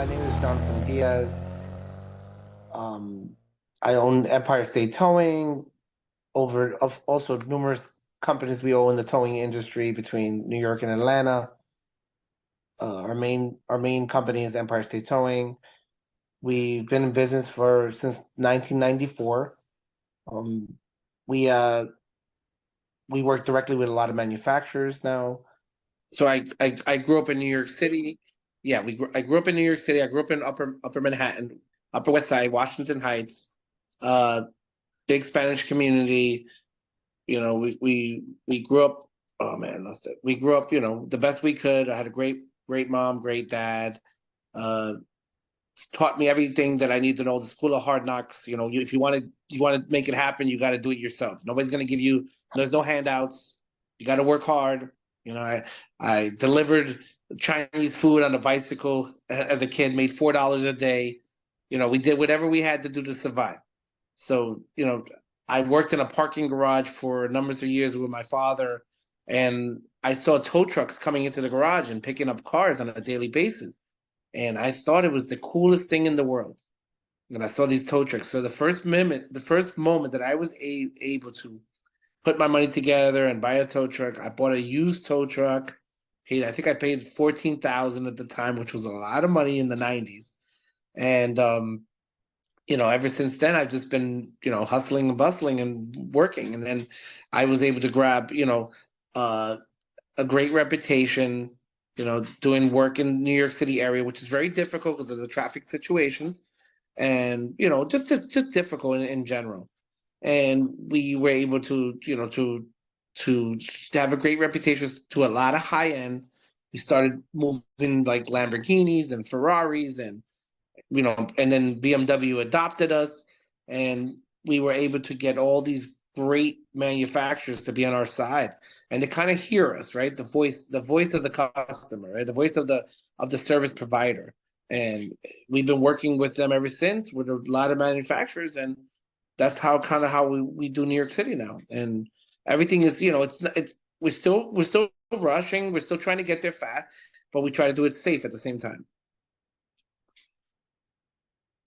My name is Jonathan Diaz. Um, I own Empire State Towing, also numerous companies we own in the towing industry between New York and Atlanta. Our main company is Empire State Towing. We've been in business for since 1994. Um, we uh, we work directly with a lot of manufacturers now. So I grew up in New York City. Yeah, I grew up in New York City. I grew up in Upper Manhattan, Upper West Side, Washington Heights. Uh, Big Spanish community. We grew up. Oh man, that's it. We grew up, the best we could. I had a great mom, great dad. Uh, Taught me everything that I need to know. The school of hard knocks. If you want to make it happen, you got to do it yourself. Nobody's gonna give you. There's no handouts. You got to work hard. I delivered Chinese food on a bicycle as a kid. Made $4 a day. We did whatever we had to do to survive. So, I worked in a parking garage for numbers of years with my father, and I saw tow trucks coming into the garage and picking up cars on a daily basis. And I thought it was the coolest thing in the world. And I saw these tow trucks. So the first moment that I was able to put my money together and buy a tow truck, I bought a used tow truck. I think I paid 14,000 at the time, which was a lot of money in the 90s. And ever since then, I've just been, hustling and bustling and working. And then I was able to grab, uh, a great reputation, doing work in New York City area, which is very difficult because of the traffic situations and, just difficult in general. And we were able to, to have a great reputation to a lot of high end. We started moving like Lamborghinis and Ferraris and then BMW adopted us, and we were able to get all these great manufacturers to be on our side and to kind of hear us, right? The voice of the customer, right? The voice of the service provider. And we've been working with them ever since with a lot of manufacturers, and that's how we do New York City now. And everything is, it's we're still rushing, we're still trying to get there fast, but we try to do it safe at the same time.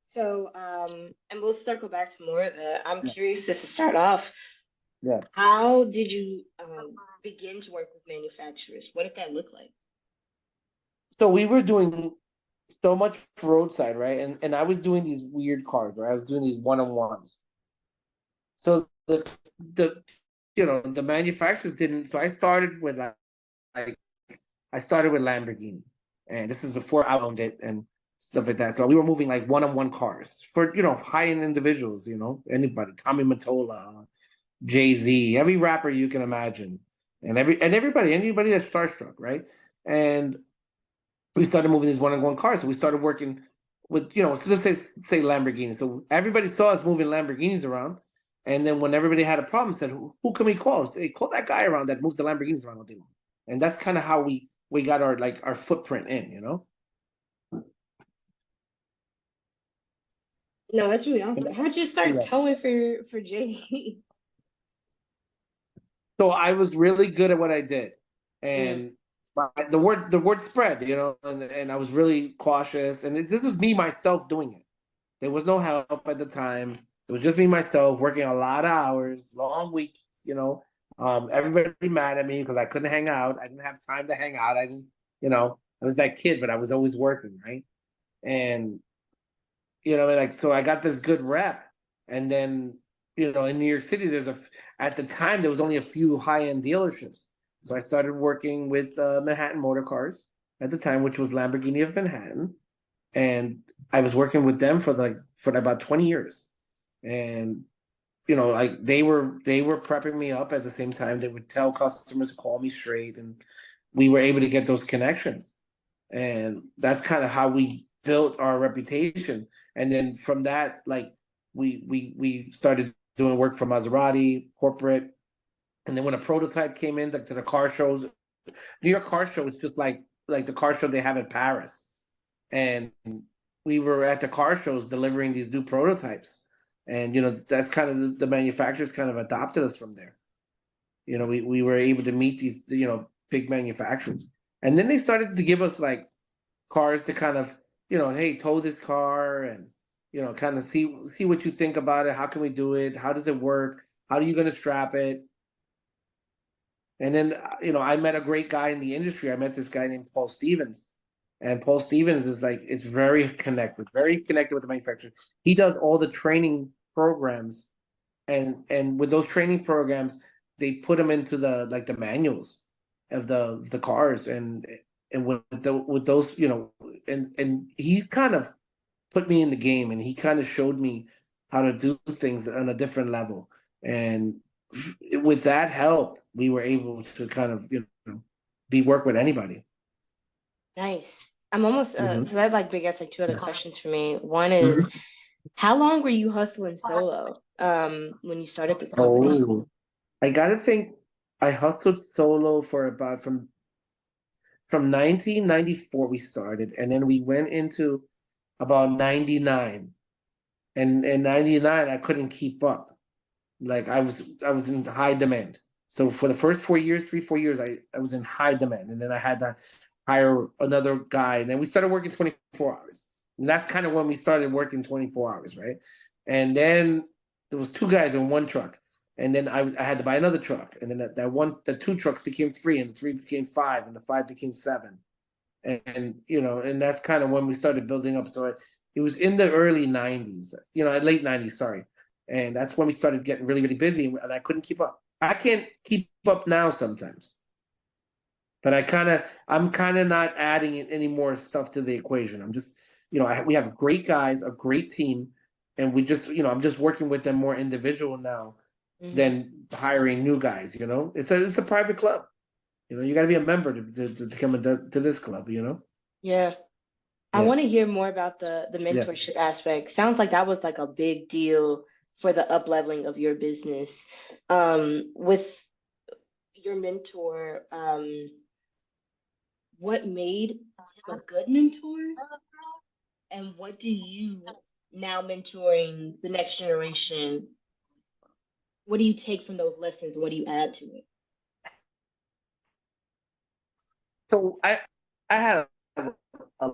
So, and we'll circle back to more of that. I'm Yeah. curious just to start off, Yeah. how did you begin to work with manufacturers? What did that look like? So we were doing so much roadside, right? And I was doing these weird cars, right? I was doing these one-on-ones. So the manufacturers didn't. So I started with like I started with Lamborghini, and this is before I owned it and stuff like that. So we were moving like one-on-one cars for high-end individuals, anybody, Tommy Mottola, Jay-Z, every rapper you can imagine, and anybody that's starstruck, right? And we started moving these one-on-one cars. So we started working with, so let's say Lamborghini. So everybody saw us moving Lamborghinis around. And then when everybody had a problem, said, who can we call? Say, call that guy around that moves the Lamborghinis around all day long. And that's kind of how we got our footprint in. No, that's really awesome. How'd you start Yeah. towing for Jay? So I was really good at what I did. Mm. And the word spread, and I was really cautious. And this was me myself doing it. There was no help at the time. It was just me myself working a lot of hours, long weeks. Everybody mad at me because I couldn't hang out. I didn't have time to hang out. I was that kid, but I was always working, right? And like so I got this good rep. And then, in New York City, at the time there was only a few high-end dealerships. So I started working with Manhattan Motor Cars at the time, which was Lamborghini of Manhattan, and I was working with them for about 20 years. And like they were prepping me up at the same time. They would tell customers to call me straight, and we were able to get those connections. And that's kind of how we built our reputation. And then from that, like we started doing work for Maserati, corporate. And then when a prototype came in, like to the car shows, New York Car Show is just like the car show they have in Paris. And we were at the car shows delivering these new prototypes. And that's kind of the manufacturers kind of adopted us from there. We were able to meet these big manufacturers. And then they started to give us like cars to kind of hey, tow this car and, kind of see what you think about it. How can we do it? How does it work? How are you going to strap it? And then, I met a great guy in the industry. I met this guy named Paul Stevens. And Paul Stevens is very connected with the manufacturer. He does all the training programs, and with those training programs, they put them into the manuals of the cars, and with those, and he kind of put me in the game, and he kind of showed me how to do things on a different level. And with that help, we were able to kind of, be work with anybody. Nice. I'm almost Hmm. so that like begets like two other Yes. questions for me. One is, Mhm. how long were you hustling solo when you started this company? Oh, I gotta think. I hustled solo for about from 1994 we started, and then we went into about 99. And in 99 I couldn't keep up. Like I was in high demand. So for the first 4 years, 3, 4 years, I was in high demand. And then I had to hire another guy. And then we started working 24 hours. And that's kind of when we started working 24 hours, right? And then there was two guys in one truck. And then I had to buy another truck. And then the two trucks became three, and the three became five, and the five became seven. And that's kind of when we started building up. So it was in the early 90s, late 90s, sorry. And that's when we started getting really, really busy, and I couldn't keep up. I can't keep up now sometimes, but I'm kind of not adding any more stuff to the equation. I'm just, we have great guys, a great team, and we just, I'm just working with them more individual now Hmm. than hiring new guys. It's a private club. You got to be a member to come into this club. Yeah. I Yeah. want to hear more about the Yeah. mentorship aspect. Sounds like that was like a big deal for the up leveling of your business. With your mentor, what made him a good mentor, and what do you now mentoring the next generation? What do you take from those lessons? What do you add to it? So I had a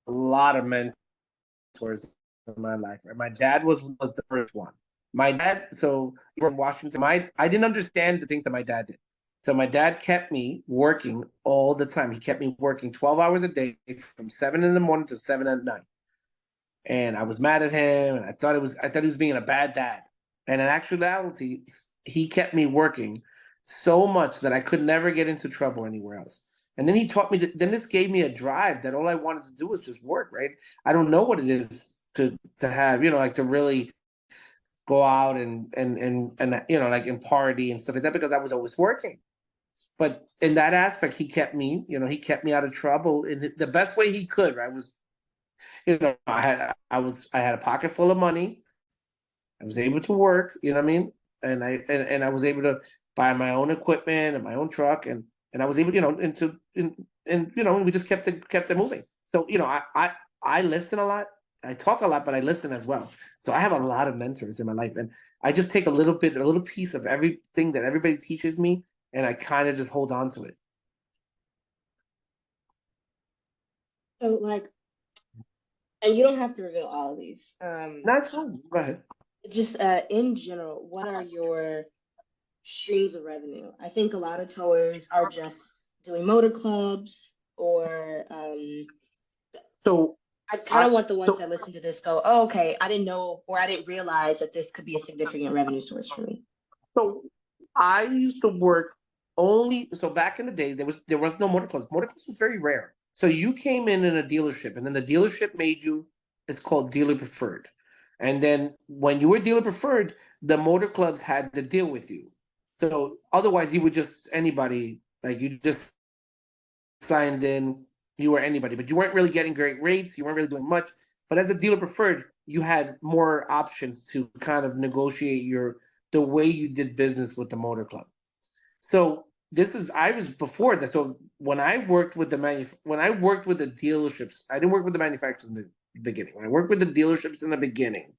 lot of mentors in my life. Right? My dad was the first one. My dad, so in Washington, I didn't understand the things that my dad did. So my dad kept me working all the time. He kept me working 12 hours a day from 7 in the morning to 7 at night. And I was mad at him, and I thought he was being a bad dad. And in actuality, he kept me working so much that I could never get into trouble anywhere else. And then he taught me then this gave me a drive that all I wanted to do was just work, right? I don't know what it is to have, like to really go out and like in party and stuff like that, because I was always working. But in that aspect, he kept me out of trouble in the best way he could, right? I had a pocket full of money. I was able to work, you know what I mean? And I was able to buy my own equipment and my own truck, and I was able, and we just kept it moving. So, I listen a lot. I talk a lot, but I listen as well. So I have a lot of mentors in my life, and I just take a little piece of everything that everybody teaches me, and I kind of just hold on to it. So like, and you don't have to reveal all of these. That's fine. Go ahead. Just in general, what are your streams of revenue? I think a lot of towers are just doing motor clubs, or So I kind I of want the ones so that listen to this go, oh, okay, I didn't know or I didn't realize that this could be a significant revenue source for me. So I used to work only so back in the days there was no motor clubs. Motor clubs was very rare. So you came in a dealership, and then the dealership made you, it's called dealer preferred. And then when you were dealer preferred, the motor clubs had to deal with you. So otherwise you would just anybody, like you just signed in, you were anybody, but you weren't really getting great rates, you weren't really doing much. But as a dealer preferred, you had more options to kind of negotiate the way you did business with the motor club. So I was before that. So when I worked with the dealerships, I didn't work with the manufacturers in the beginning. When I worked with the dealerships in the beginning,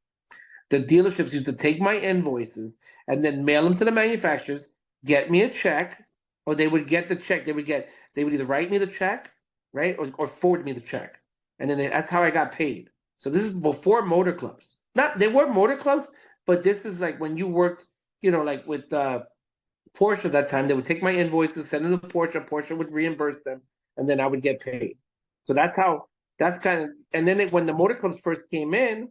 the dealerships used to take my invoices and then mail them to the manufacturers, get me a check, or they would get the check. They would either write me the check, right, or forward me the check. and then that's how I got paid. So this is before motor clubs. Not they were motor clubs, but this is like when you worked, like with Porsche at that time. They would take my invoices, send them to Porsche. Porsche would reimburse them, and then I would get paid. So that's how. That's kind of. And then when the motor clubs first came in,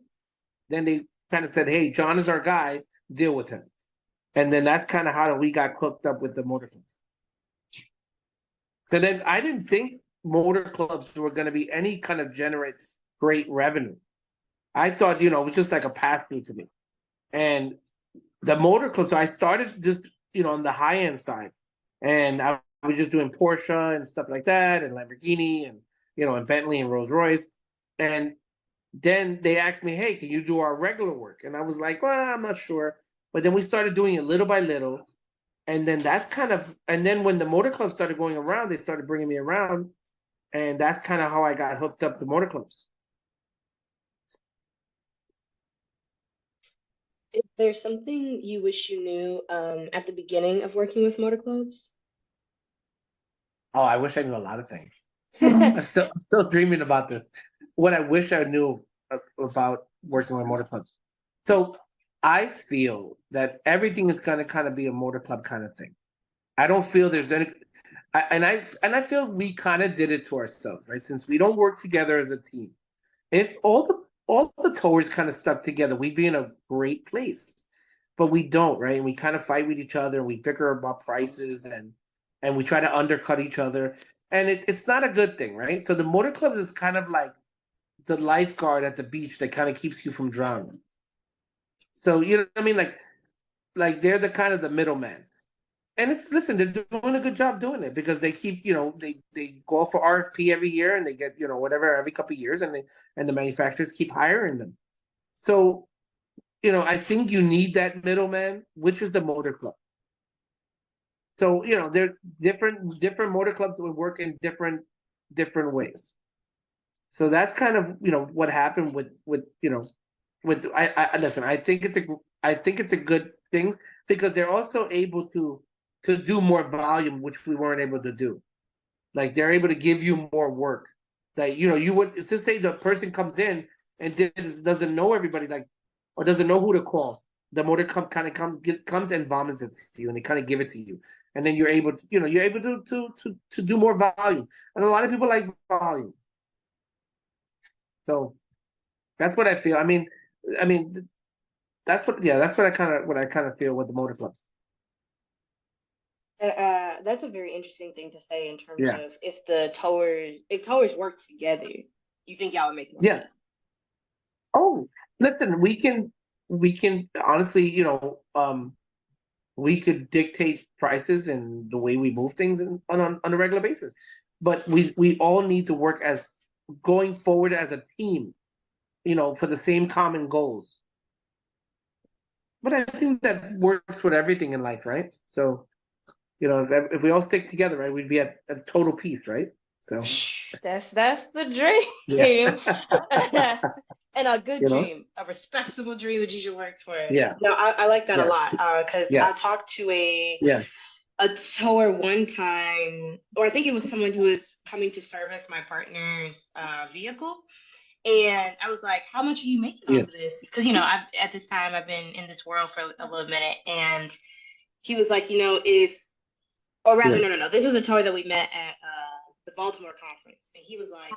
then they kind of said, "Hey, John is our guy. Deal with him." And then that's kind of how we got hooked up with the motor clubs. So then I didn't think motor clubs were going to be any kind of generate great revenue. I thought, it was just like a pass through to me. And the motor clubs, so I started just, on the high end side. And I was just doing Porsche and stuff like that, and Lamborghini and, and Bentley and Rolls Royce. And then they asked me, hey, can you do our regular work? And I was like, well, I'm not sure. But then we started doing it little by little. And then and then when the motor clubs started going around, they started bringing me around. And that's kind of how I got hooked up to motor clubs. Is there something you wish you knew at the beginning of working with motor clubs? Oh, I wish I knew a lot of things. I'm still dreaming about this. What I wish I knew about working with motor clubs. So I feel that everything is going to kind of be a motor club kind of thing. I don't feel there's any, I feel we kind of did it to ourselves, right? Since we don't work together as a team. If all the towers kind of stuck together, we'd be in a great place. But we don't, right? And we kind of fight with each other, and we bicker about prices, and we try to undercut each other, and it's not a good thing, right? So the motor clubs is kind of like the lifeguard at the beach that kind of keeps you from drowning. So you know what I mean, like they're the kind of the middleman. And listen, they're doing a good job doing it because they keep, they go for RFP every year and they get, whatever every couple of years, and the manufacturers keep hiring them. So, I think you need that middleman, which is the motor club. So, there different motor clubs will work in different ways. So that's kind of, what happened with I listen, I think it's a good thing because they're also able to do more volume, which we weren't able to do. Like they're able to give you more work. That you would just say the person comes in and doesn't know everybody, like, or doesn't know who to call. The motor kind of comes and vomits it to you, and they kind of give it to you, and then you're able to do more volume. And a lot of people like volume, so that's what I feel. I mean, that's what I kind of feel with the motor clubs. That's a very interesting thing to say in terms Yeah. of if towers work together, you think y'all would make more money. Yes. Oh, listen, we can honestly, we could dictate prices and the way we move things on a regular basis. But we all need to work as going forward as a team, for the same common goals. But I think that works with everything in life, right? So, if we all stick together, right, we'd be at total peace, right? So That's the dream. yeah. And a good You know? dream, a respectable dream that you should work for. Yeah. No, I like that a Yeah. lot because Yeah. I talked to Yeah. a tower one time, or I think it was someone who was coming to service my partner's vehicle. And I was like, how much are you making Yeah. off of this? Because, at this time, I've been in this world for a little minute. And he was like, or rather, Yeah. no. This was a tower that we met at the Baltimore conference. And he was like,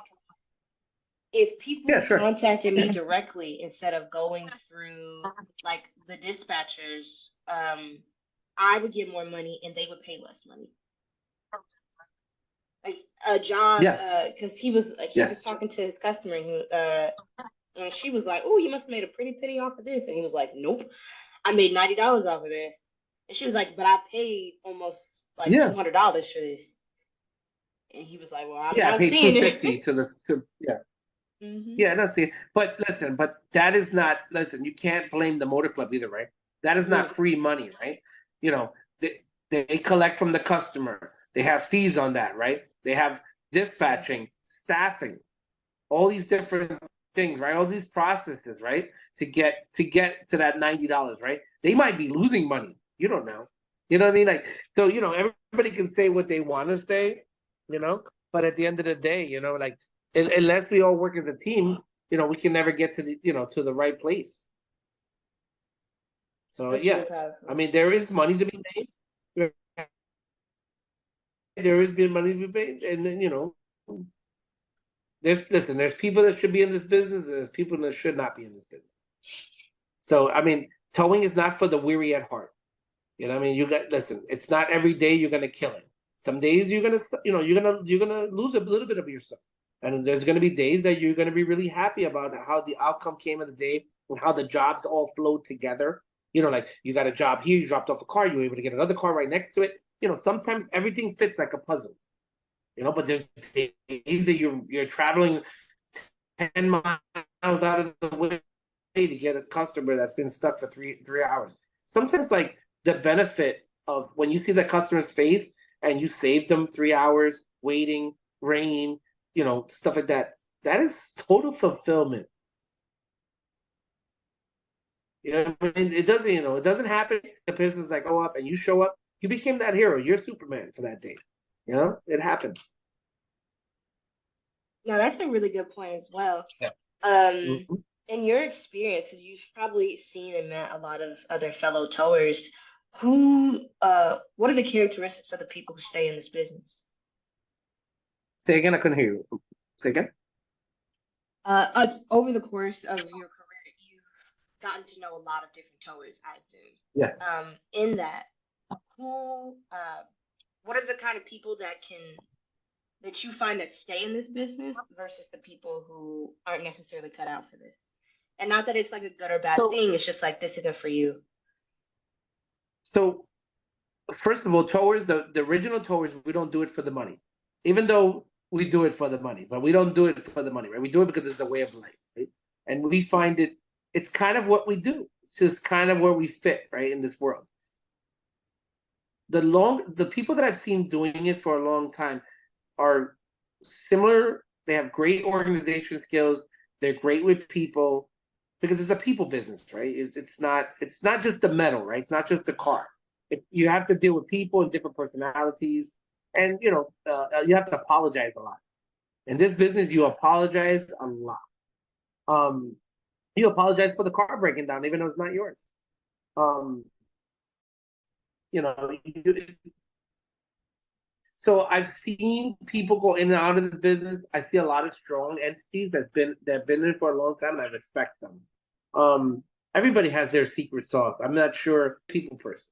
if people Yeah, sure. contacted me directly instead of going through like the dispatchers, I would get more money and they would pay less money. Like John, Yes. because he was Yes. talking to his customer, and she was like, "Oh, you must have made a pretty penny off of this," and he was like, "Nope, I made $90 off of this," and she was like, "But I paid almost like Yeah. $200 for this," and he was like, "Well, I'm Yeah, I not paid seeing it." 250 to yeah. Mm-hmm. Yeah, that's it. But listen, that is not, listen, you can't blame the motor club either, right? That is not free money, right? They collect from the customer. They have fees on that, right? They have dispatching, staffing, all these different things, right? All these processes, right? To get to that $90, right? They might be losing money. You don't know. You know what I mean? Like, so everybody can say what they want to say, but at the end of the day, like unless we all work as a team, we can never get to the right place. So That's yeah, really powerful. I mean, there is money to be made. There is good money to be made, and then there's people that should be in this business, and there's people that should not be in this business. So I mean, towing is not for the weary at heart. You know what I mean? It's not every day you're gonna kill it. Some days you're gonna, you're gonna lose a little bit of yourself. And there's gonna be days that you're gonna be really happy about how the outcome came of the day and how the jobs all flowed together. Like you got a job here, you dropped off a car, you were able to get another car right next to it. Sometimes everything fits like a puzzle. But there's days that you're traveling 10 miles out of the way to get a customer that's been stuck for three hours. Sometimes like the benefit of when you see the customer's face and you save them 3 hours waiting, rain, stuff like that, that is total fulfillment. I mean, it doesn't happen. The business like go up and you show up, you became that hero. You're Superman for that day. It happens. Now that's a really good point as well. Yeah. Mm-hmm. In your experience, because you've probably seen and met a lot of other fellow towers, what are the characteristics of the people who stay in this business? Say again, I couldn't hear you. Say again. Over the course of your career, you've gotten to know a lot of different towers, I assume. Yeah. In that, what are the kind of people that you find that stay in this business versus the people who aren't necessarily cut out for this? And not that it's like a good or bad thing, it's just like this isn't for you. So first of all, towers, the original towers, we don't do it for the money. Even though we do it for the money, but we don't do it for the money, right? We do it because it's the way of life, right? And we find it's kind of what we do. It's just kind of where we fit, right, in this world. The people that I've seen doing it for a long time are similar. They have great organization skills. They're great with people because it's a people business, right? It's not just the metal, right? It's not just the car. You have to deal with people and different personalities, and you have to apologize a lot. In this business, you apologize a lot. You apologize for the car breaking down, even though it's not yours. So I've seen people go in and out of this business. I see a lot of strong entities that have been in for a long time, and I respect them. Everybody has their secret sauce. I'm not sure people person.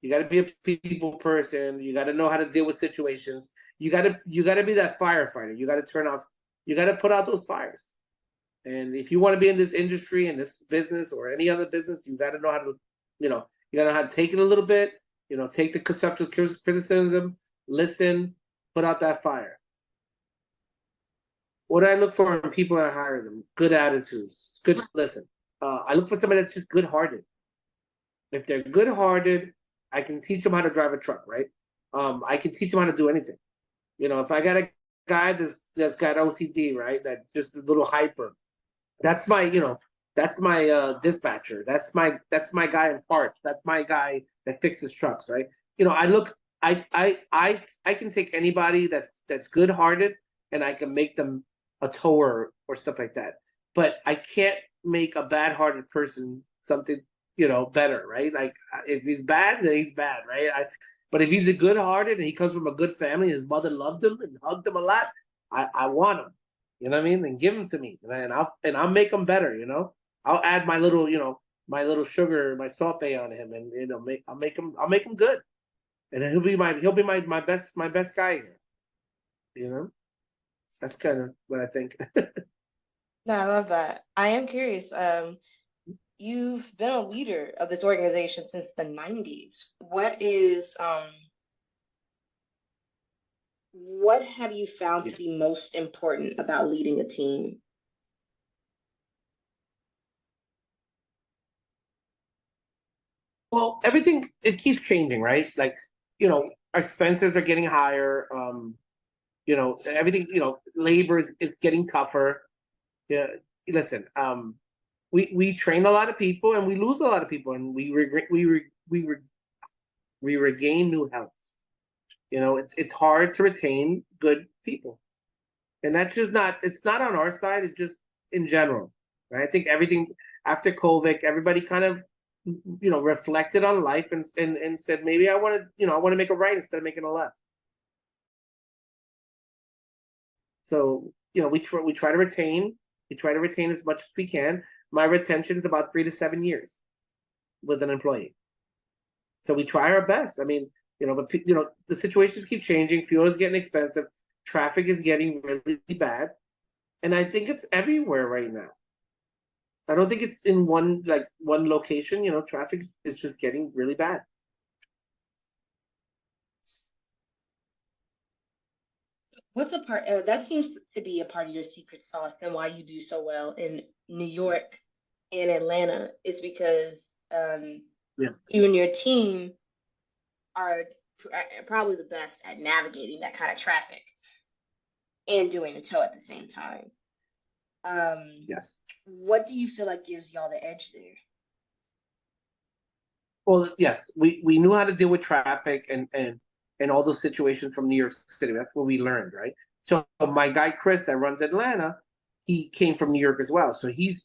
You got to be a people person. You got to know how to deal with situations. You got to be that firefighter. You got to turn off. You got to put out those fires. And if you want to be in this industry, in this business, or any other business, you got to know how to, you got to know how to take it a little bit. Take the constructive criticism, listen, put out that fire. What do I look for in people that hire them? Good attitudes. Good listen. I look for somebody that's just good-hearted. If they're good-hearted, I can teach them how to drive a truck, right? I can teach them how to do anything. If I got a guy that's got OCD, right? That's just a little hyper. That's my, dispatcher. That's my guy in parts. That's my guy that fixes trucks, right? I can take anybody that's good-hearted and I can make them a tower or stuff like that. But I can't make a bad-hearted person something, better, right? Like if he's bad, then he's bad, right? But if he's a good-hearted and he comes from a good family, his mother loved him and hugged him a lot, I want him. You know what I mean? And give him to me, and I'll make him better. I'll add my little, sugar, my salt bay on him, and I'll make him good, and he'll be my best guy here. That's kind of what I think. No, I love that. I am curious. You've been a leader of this organization since the 90s. What have you found to be most important about leading a team? Well, everything, it keeps changing, right? Like, our expenses are getting higher. Everything, labor is getting tougher. Yeah, listen, we train a lot of people and we lose a lot of people, and we regain new help. It's hard to retain good people. And that's just not, it's not on our side, it's just in general. Right? I think everything after COVID, everybody kind of, reflected on life and said, maybe I want to, I want to make a right instead of making a left. So, we try to retain, as much as we can. My retention is about 3 to 7 years with an employee. So we try our best. I mean, but the situations keep changing. Fuel is getting expensive. Traffic is getting really bad, and I think it's everywhere right now. I don't think it's in one location. Traffic is just getting really bad. What's a part that seems to be a part of your secret sauce and why you do so well in New York and Atlanta is because Yeah. you and your team are probably the best at navigating that kind of traffic and doing the tow at the same time. Yes. What do you feel like gives y'all the edge there? Well, yes, we knew how to deal with traffic and all those situations from New York City. That's what we learned, right? So my guy Chris that runs Atlanta, he came from New York as well. So he's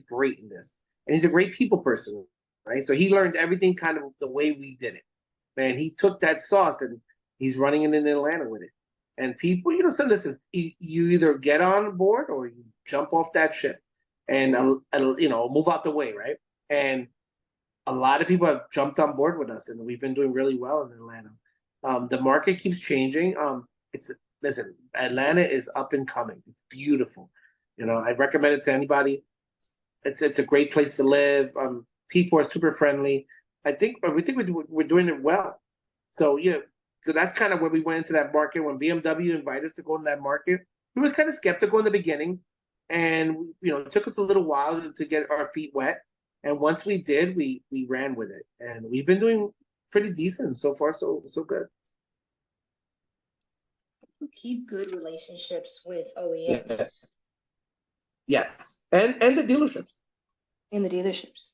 great in this. And he's a great people person, right? So he learned everything kind of the way we did it. Man, he took that sauce and he's running it in Atlanta with it. And people, so listen, you either get on board or you jump off that ship and, move out the way, right? And a lot of people have jumped on board with us, and we've been doing really well in Atlanta. The market keeps changing. Listen, Atlanta is up and coming. It's beautiful. I recommend it to anybody. It's a great place to live. People are super friendly. I think we're doing it well. So so that's kind of where we went into that market when BMW invited us to go in that market. We were kind of skeptical in the beginning, and it took us a little while to get our feet wet. And once we did, we ran with it, and we've been doing pretty decent so far. So good. You keep good relationships with Yeah. OEMs Yes, and the dealerships, in the dealerships.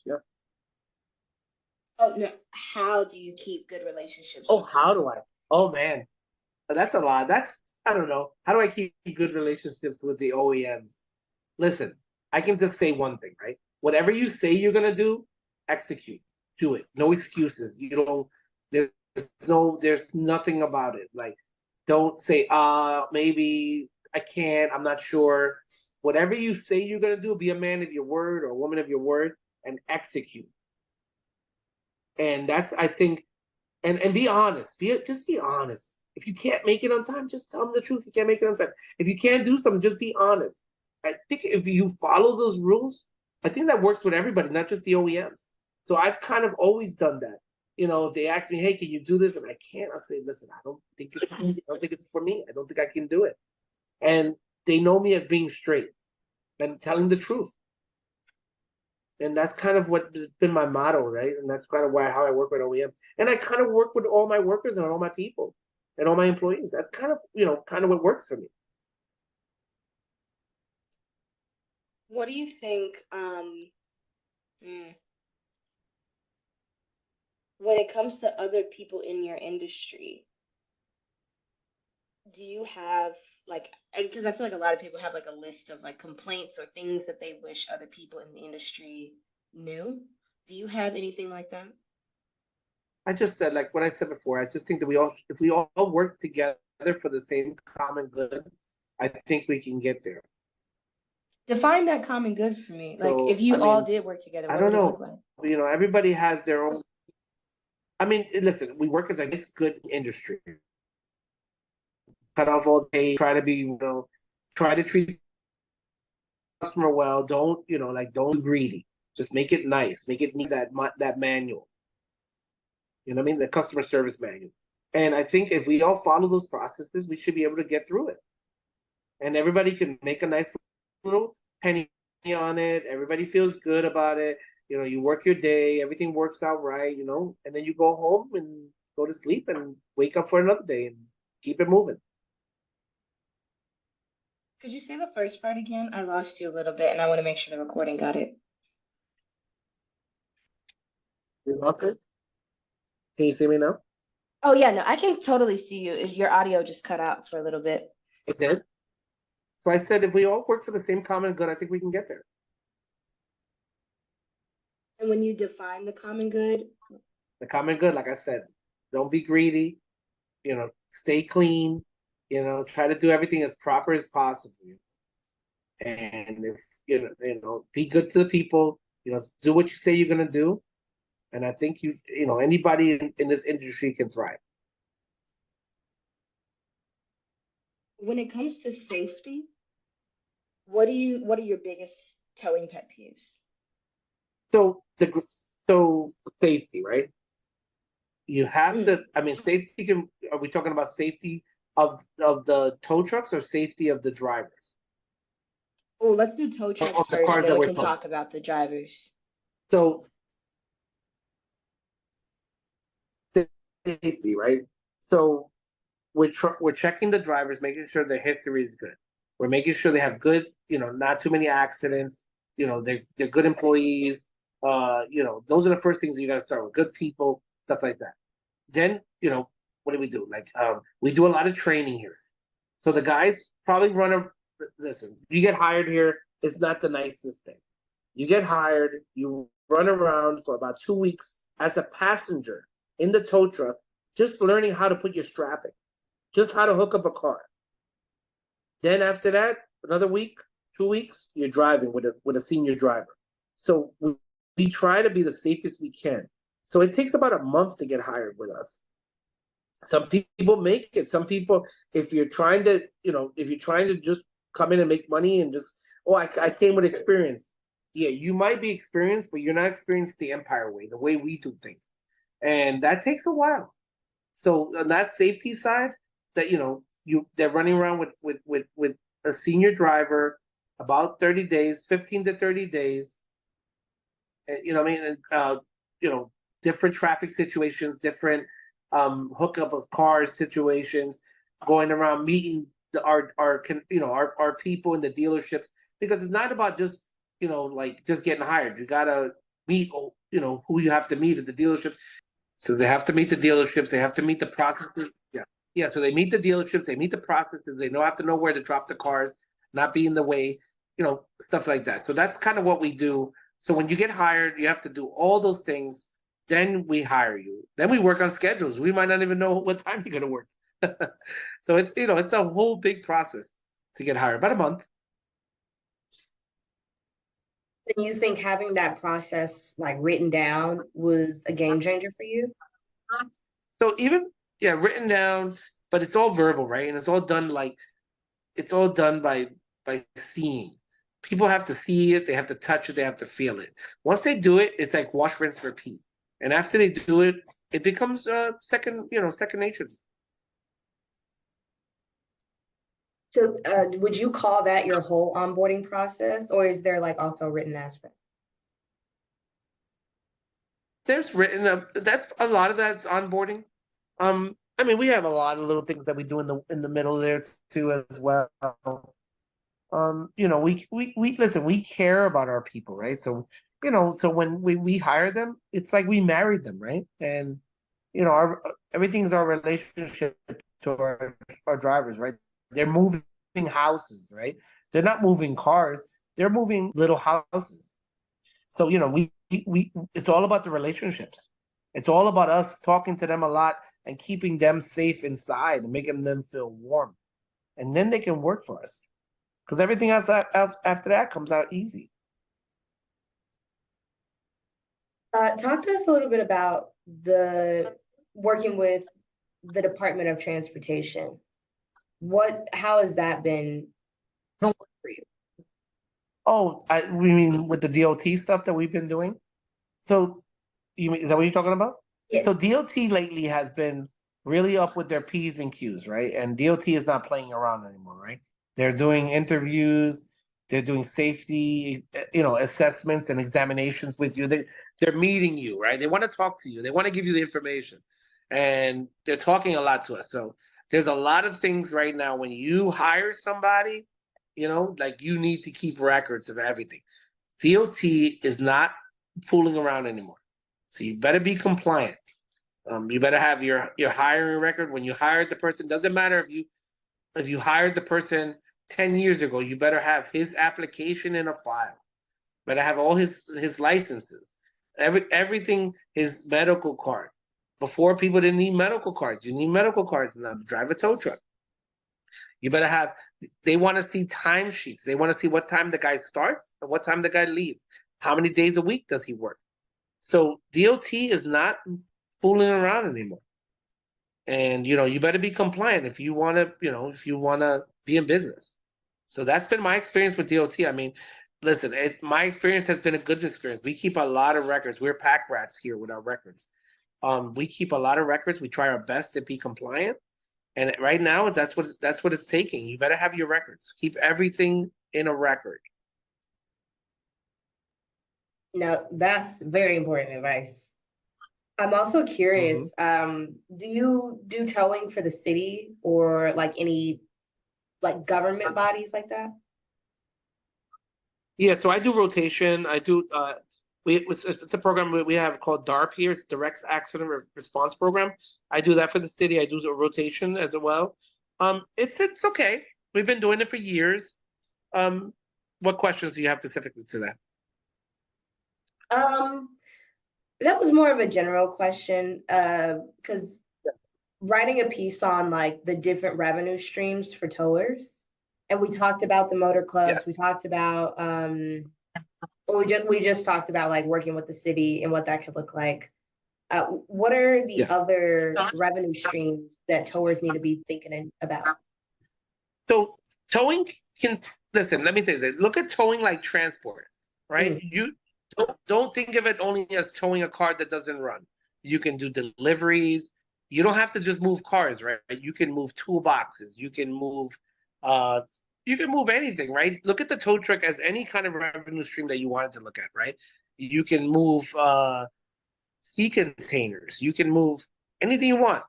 Yeah. Oh no, how do you keep good relationships Oh, with them? how do I? Oh man, that's a lot. That's I don't know. How do I keep good relationships with the OEMs? Listen, I can just say one thing, right? Whatever you say you're gonna do, execute. Do it. No excuses. You don't. There's nothing about it. Like, don't say, maybe I can't. I'm not sure. Whatever you say you're gonna do, be a man of your word or a woman of your word, and execute. And that's, I think, and be honest. Just be honest. If you can't make it on time, just tell them the truth. You can't make it on time. If you can't do something, just be honest. I think if you follow those rules, I think that works with everybody, not just the OEMs. So I've kind of always done that. If they ask me, "Hey, can you do this?" and I can't, I'll say, "Listen, I don't think it's for me. I don't think I can do it." And they know me as being straight and telling the truth. And that's kind of what's been my motto, right? And that's kind of how I work with OEM. And I kind of work with all my workers and all my people and all my employees. That's kind of what works for me. What do you think when it comes to other people in your industry? Do you have like, because I feel like a lot of people have like a list of like complaints or things that they wish other people in the industry knew? Do you have anything like that? I just said, like what I said before, I just think that if we all work together for the same common good, I think we can get there. Define that common good for me. Like if So, you I all mean, did work together, I what don't would it look know. like? Everybody has their own. I mean, listen, we work as a nice, good industry. Cut off all day, try to be, try to treat the customer well. Don't, don't be greedy. Just make it nice. Make it meet that manual. You know what I mean? The customer service manual. And I think if we all follow those processes, we should be able to get through it. And everybody can make a nice little penny on it. Everybody feels good about it. You work your day, everything works out right, and then you go home and go to sleep and wake up for another day and keep it moving. Could you say the first part again? I lost you a little bit and I want to make sure the recording got it. You lost it? Can you see me now? Oh yeah, no, I can totally see you. Your audio just cut out for a little bit. It did. So I said, if we all work for the same common good, I think we can get there. And when you define the common good, The common good, like I said, don't be greedy, stay clean, try to do everything as proper as possible. And if be good to the people, do what you say you're gonna do. And I think anybody in this industry can thrive. when it comes to safety, what are your biggest towing pet peeves? So safety, right? You have Mm. to. I mean, safety can. Are we talking about safety of the tow trucks or safety of the drivers? Oh, let's do tow trucks Of the first, cars then that we we're can towing. talk about the drivers. So safety, right? So we're checking the drivers, making sure their history is good. We're making sure they have good, not too many accidents. They're good employees. Those are the first things you got to start with. Good people, stuff like that. Then, what do we do? Like, we do a lot of training here. So the guys probably run a. Listen, you get hired here. It's not the nicest thing. You get hired. You run around for about 2 weeks as a passenger in the tow truck, just learning how to put your strap in, just how to hook up a car. Then after that, another week, 2 weeks, you're driving with a senior driver. So we try to be the safest we can. So it takes about a month to get hired with us. Some people make it. Some people, if you're trying to just come in and make money and just, I came with experience. Yeah, you might be experienced, but you're not experienced the Empire way, the way we do things. And that takes a while. So on that safety side, that they're running around with a senior driver about 30 days, 15 to 30 days. And, what I mean, and different traffic situations, different hookup of cars situations, going around meeting our people in the dealerships, because it's not about just like just getting hired. You gotta meet who you have to meet at the dealerships. So they have to meet the dealerships. They have to meet the processes. Yeah, yeah. So they meet the dealerships. They meet the processes. They have to know where to drop the cars, not be in the way. Stuff like that. So that's kind of what we do. So when you get hired, you have to do all those things. Then we hire you. Then we work on schedules. We might not even know what time you're going to work. So it's a whole big process to get hired. About a month. And you think having that process like written down was a game changer for you? So even written down, but it's all verbal, right? And it's all done by seeing. People have to see it, they have to touch it, they have to feel it. Once they do it, it's like wash, rinse, repeat. And after they do it, it becomes second nature. So, would you call that your whole onboarding process, or is there like also a written aspect? There's written that's a lot of that's onboarding. I mean, we have a lot of little things that we do in the middle there too as well. We listen, we care about our people, right? So, so when we hire them, it's like we married them, right? And everything's our relationship to our drivers, right? They're moving houses, right? They're not moving cars, they're moving little houses. So, we it's all about the relationships. It's all about us talking to them a lot and keeping them safe inside and making them feel warm. And then they can work for us. Because everything else after that comes out easy. Talk to us a little bit about the working with the Department of Transportation. How has that been for you? Oh, we mean with the DOT stuff that we've been doing? So, is that what you're talking about? Yes. So DOT lately has been really up with their P's and Q's, right? And DOT is not playing around anymore, right? They're doing interviews, they're doing safety, assessments and examinations with you. They're meeting you, right? They want to talk to you. They want to give you the information, and they're talking a lot to us. So there's a lot of things right now when you hire somebody, like you need to keep records of everything. DOT is not fooling around anymore. So you better be compliant. You better have your hiring record. When you hire the person, doesn't matter if you if you hired the person 10 years ago, you better have his application in a file. Better have all his licenses, everything, his medical card. Before, people didn't need medical cards. You need medical cards now to drive a tow truck. You better have. They want to see timesheets. They want to see what time the guy starts and what time the guy leaves. How many days a week does he work? So DOT is not fooling around anymore. And you better be compliant if you want to, if you want to be in business. So that's been my experience with DOT. I mean, listen, my experience has been a good experience. We keep a lot of records. We're pack rats here with our records. We keep a lot of records. We try our best to be compliant. And right now, that's what it's taking. You better have your records. Keep everything in a record. No, that's very important advice. I'm also curious, do you do towing for the city or like any like government bodies like that? Yeah, so I do rotation. I do. It's a program we have called DARP here. It's Direct Accident Response Program. I do that for the city. I do a rotation as well. It's okay. We've been doing it for years. What questions do you have specifically to that? That was more of a general question, because writing a piece on like the different revenue streams for towers, and we talked about the motor clubs. Yes. We talked about we just talked about like working with the city and what that could look like. What are the other revenue streams that towers need to be thinking about? So towing can listen. Let me tell you this. Look at towing like transport, right? You don't think of it only as towing a car that doesn't run. You can do deliveries. You don't have to just move cars, right? You can move toolboxes. You can move anything, right? Look at the tow truck as any kind of revenue stream that you wanted to look at, right? You can move sea containers. You can move anything you want.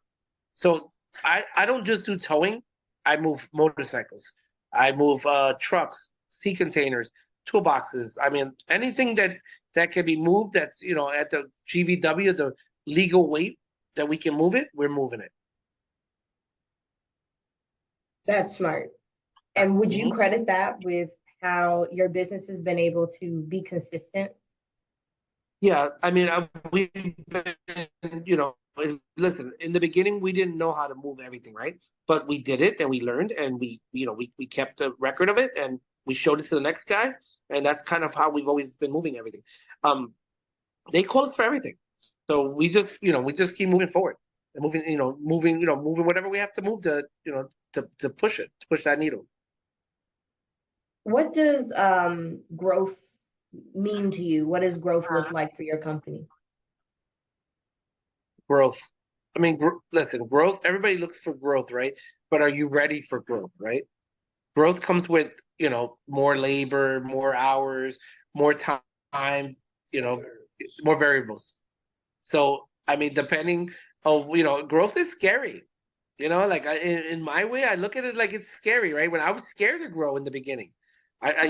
So I don't just do towing. I move motorcycles. I move trucks, sea containers, toolboxes. I mean, anything that can be moved that's, at the GVW, the legal weight that we can move it, we're moving it. That's smart. And would you credit that with how your business has been able to be consistent? Yeah, I mean, we've been, listen, in the beginning, we didn't know how to move everything, right? But we did it and we learned and we kept a record of it and we showed it to the next guy. And that's kind of how we've always been moving everything. They call us for everything. So we just keep moving forward and moving whatever we have to move to push that needle. What does growth mean to you? What does growth look like for your company? Growth. I mean, listen, growth, everybody looks for growth, right? But are you ready for growth, right? Growth comes with, more labor, more hours, more time, more variables. So, I mean, depending of, growth is scary. Like in my way, I look at it like it's scary, right? When I was scared to grow in the beginning, I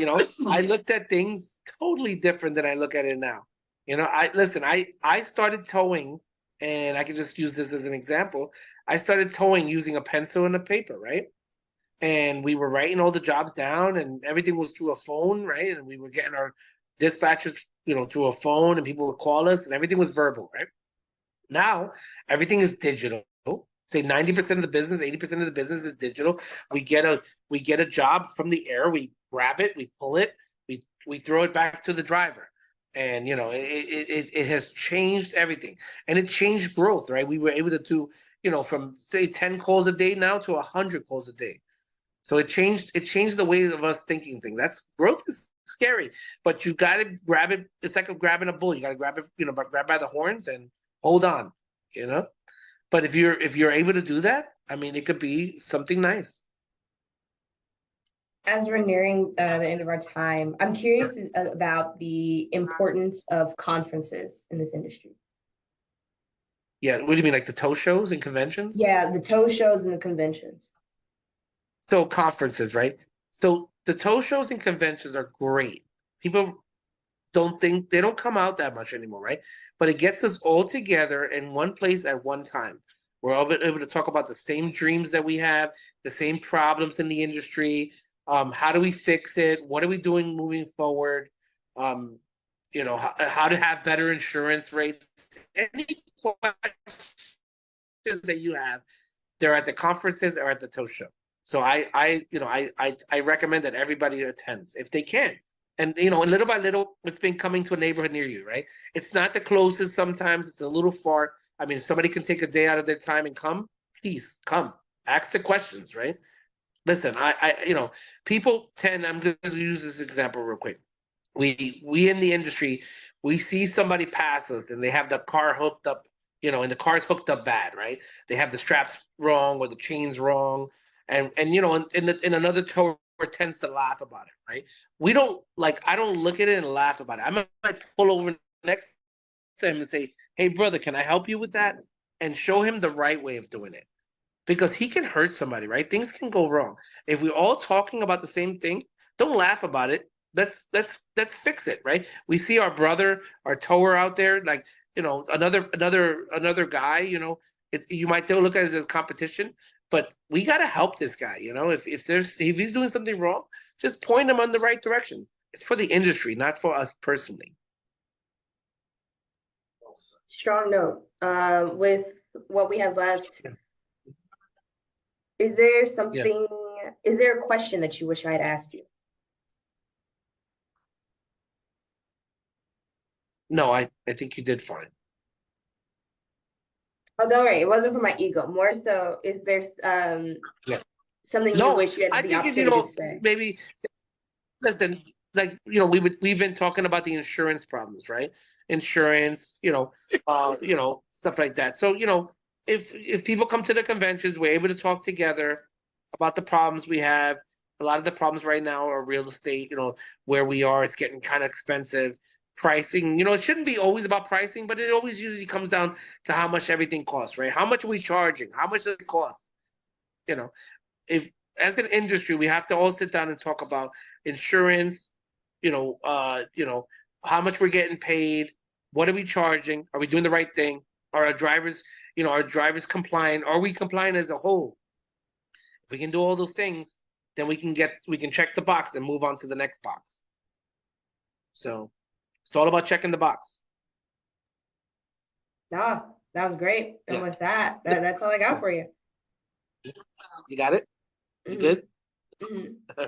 looked at things totally different than I look at it now. I started towing, and I can just use this as an example. I started towing using a pencil and a paper, right? And we were writing all the jobs down, and everything was through a phone, right? And we were getting our dispatches, through a phone, and people would call us, and everything was verbal, right? Now everything is digital. Say 90% of the business, 80% of the business is digital. We get a job from the air, we grab it, we pull it, we throw it back to the driver. And it has changed everything. And it changed growth, right? We were able to do, from say 10 calls a day now to 100 calls a day. So it changed the way of us thinking things. That's growth is scary, but you got to grab it. It's like grabbing a bull. You got to grab it, grab by the horns and hold on, But if you're able to do that, I mean, it could be something nice. As we're nearing the end of our time, I'm curious about the importance of conferences in this industry. Yeah, what do you mean, like the tow shows and conventions? Yeah, the tow shows and the conventions. So conferences, right? So the tow shows and conventions are great. People they don't come out that much anymore, right? But it gets us all together in one place at one time. We're all able to talk about the same dreams that we have, the same problems in the industry. How do we fix it? What are we doing moving forward? How to have better insurance rates. Any questions that you have, they're at the conferences or at the toast show. So I recommend that everybody attends if they can. And little by little, it's been coming to a neighborhood near you, right? It's not the closest. Sometimes it's a little far. I mean, if somebody can take a day out of their time and come, please come. Ask the questions, right? Listen, people tend. I'm going to use this example real quick. We in the industry, we see somebody pass us and they have the car hooked up, and the car's hooked up bad, right? They have the straps wrong or the chains wrong, and another tower tends to laugh about it, right? We don't I don't look at it and laugh about it. I might pull over next to him and say, "Hey, brother, can I help you with that?" And show him the right way of doing it because he can hurt somebody, right? Things can go wrong. If we're all talking about the same thing, don't laugh about it. Let's fix it, right? We see our brother, our tower out there, another guy. You might still look at it as competition, but we got to help this guy. If he's doing something wrong, just point him on the right direction. It's for the industry, not for us personally. Strong note. With what we have left, is there something? Yeah. Is there a question that you wish I had asked you? No, I think you did fine. Oh, don't worry. It wasn't for my ego. More so, is there something you wish you had the opportunity to say? Maybe listen, we've been talking about the insurance problems, right? Insurance, stuff like that. So, if people come to the conventions, we're able to talk together about the problems we have. A lot of the problems right now are real estate, where we are, it's getting kind of expensive. Pricing, it shouldn't be always about pricing, but it always usually comes down to how much everything costs, right? How much are we charging? How much does it cost? If as an industry, we have to all sit down and talk about insurance, how much we're getting paid, what are we charging? Are we doing the right thing? Are our drivers compliant? Are we compliant as a whole? If we can do all those things, then we can check the box and move on to the next box. So it's all about checking the box. Yeah, that was great. And with that's all I got for you. You got it? You good? Mm-hmm.